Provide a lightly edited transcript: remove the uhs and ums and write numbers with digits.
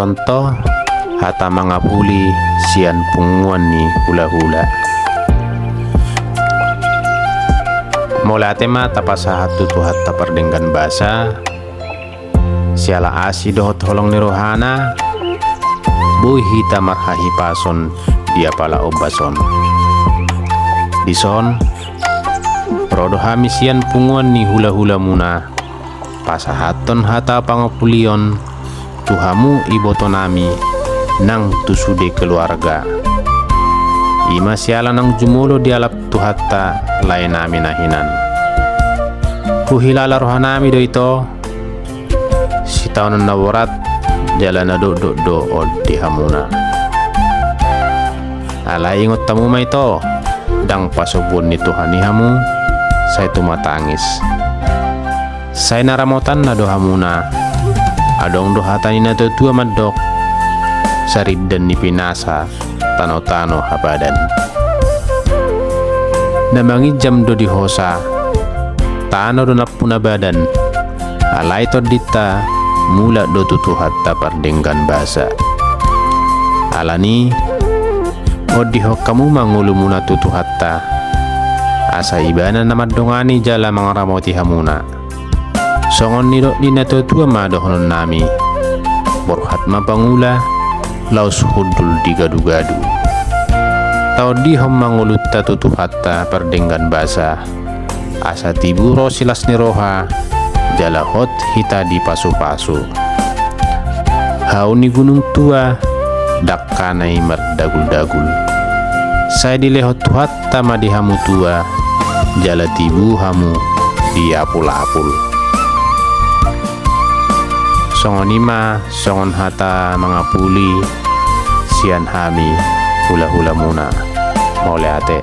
Contoh hata mga puli sian punguan ni hula-hula. Mula tema tapasahat tutuhat tapardenggan basa siala asido holong ni rohana buhi hita marhahipason dia pala obason dison prodo hamisian punguan ni hula-hula muna pasahaton hata pangapulion tuhamu ibotonami nang tusude keluarga ima siala nang jumulo dialap tuhatta lain nami nahinan kuhilala rohanami do ito si taonan na warat jalan na do od di hamuna ala ingot tamu ma ito dang pasubun ni Tuhan ni hamu saya tumatangis saya naramotan na do hamuna adong do hatani na tua madok sarid dan ni pinasa tano-tano habadan namangi jam do di hosa tano do napuna badan alay to dita mula do tutuhat tapardenggan basa alani odiho kamu mangulu muna tutuhatta asa ibana namadongani jala mangaramoti hamuna songon nidok dina tua madohonon nami borhat mapangula laus hudul digadu-gadu tau dihom mangulut tutuhatta pardenggan basa asa tiburo silas ni roha jala hot hita di pasu-pasu hau ni gunung tua dakkanai merdagul-dagul saya dilehot tuhatta madi hamu tua jala tibu hamu di apul-apul songonima songon hata mangapuli sian hami hula-hula muna mole ate